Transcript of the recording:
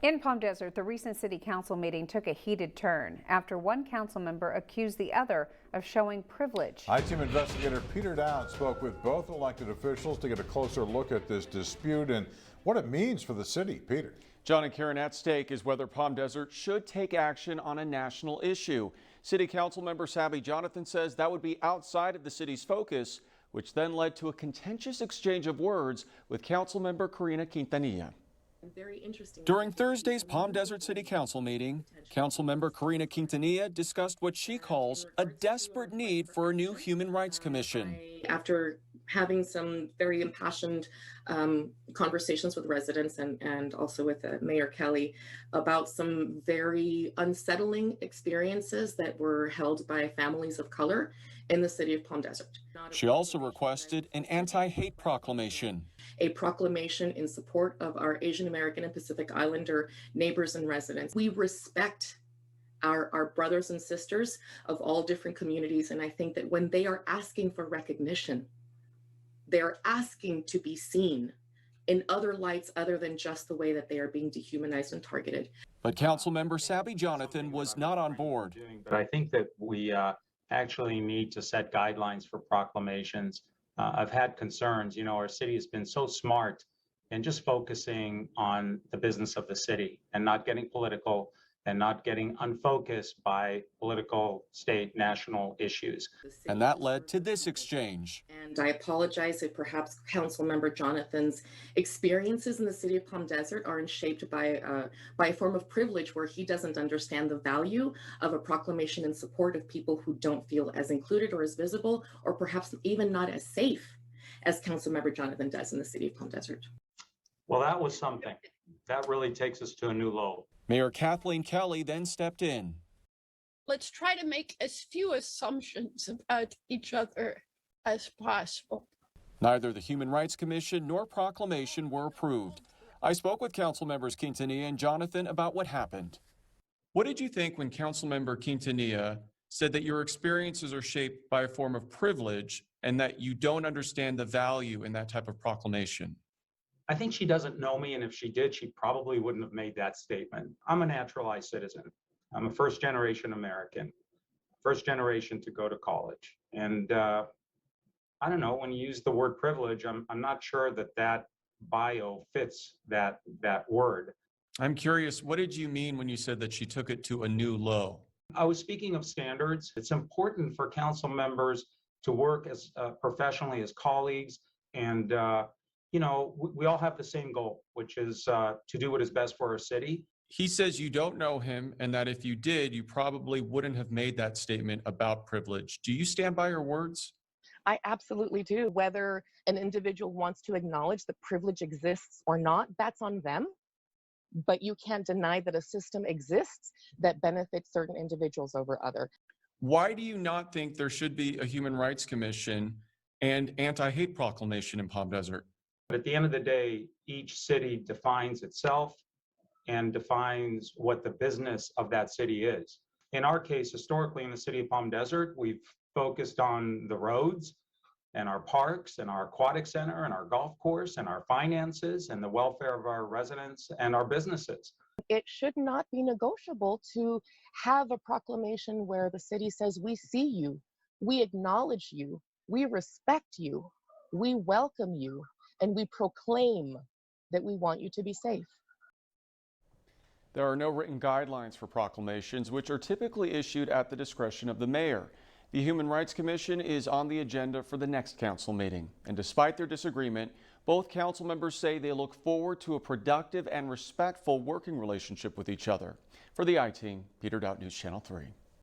In Palm Desert, the recent city council meeting took a heated turn after one council member accused the other of showing privilege. I-Team investigator Peter Dowd spoke with both elected officials to get a closer look at this dispute and what it means for the city. Peter. John and Karen, at stake is whether Palm Desert should take action on a national issue. City Council member Sabby Jonathan says that would be outside of the city's focus, which then led to a contentious exchange of words with Council member Karina Quintanilla. Very interesting. During Thursday's Palm Desert City Council meeting, Councilmember Karina Quintanilla discussed what she calls a desperate need for a new Human Rights Commission. After having some very impassioned conversations with residents and also with Mayor Kelly about some very unsettling experiences that were held by families of color in the city of Palm Desert. She also requested an anti-hate proclamation. A proclamation in support of our Asian American and Pacific Islander neighbors and residents. We respect our brothers and sisters of all different communities, and I think that when they are asking for recognition, they're asking to be seen in other lights other than just the way that they are being dehumanized and targeted. But Councilmember Sabby Jonathan was not on board. But I think that we actually need to set guidelines for proclamations. I've had concerns, our city has been so smart in just focusing on the business of the city and not getting political and not getting unfocused by political, state, national issues. And that led to this exchange. And I apologize if perhaps Councilmember Jonathan's experiences in the city of Palm Desert are shaped by a form of privilege where he doesn't understand the value of a proclamation in support of people who don't feel as included or as visible, or perhaps even not as safe as Councilmember Jonathan does in the city of Palm Desert. Well, that was something. That really takes us to a new low. Mayor Kathleen Kelly then stepped in. Let's try to make as few assumptions about each other as possible. Neither the Human Rights Commission nor proclamation were approved. I spoke with Council members Quintanilla and Jonathan about what happened. What did you think when Councilmember Quintanilla said that your experiences are shaped by a form of privilege and that you don't understand the value in that type of proclamation? I think she doesn't know me, and if she did, she probably wouldn't have made that statement. I'm a naturalized citizen. I'm a first-generation American, first generation to go to college. And I don't know, when you use the word privilege, I'm not sure that bio fits that word. I'm curious, what did you mean when you said that she took it to a new low? I was speaking of standards. It's important for council members to work as professionally as colleagues, and we all have the same goal, which is to do what is best for our city. He says you don't know him and that if you did, you probably wouldn't have made that statement about privilege. Do you stand by your words? I absolutely do. Whether an individual wants to acknowledge that privilege exists or not, that's on them. But you can't deny that a system exists that benefits certain individuals over others. Why do you not think there should be a Human Rights Commission and anti-hate proclamation in Palm Desert? But at the end of the day, each city defines itself and defines what the business of that city is. In our case, historically in the city of Palm Desert, we've focused on the roads and our parks and our aquatic center and our golf course and our finances and the welfare of our residents and our businesses. It should not be negotiable to have a proclamation where the city says, we see you, we acknowledge you, we respect you, we welcome you, and we proclaim that we want you to be safe. There are no written guidelines for proclamations, which are typically issued at the discretion of the mayor. The Human Rights Commission is on the agenda for the next council meeting. And despite their disagreement, both council members say they look forward to a productive and respectful working relationship with each other. For the I-Team, Peter Dowd, News Channel 3.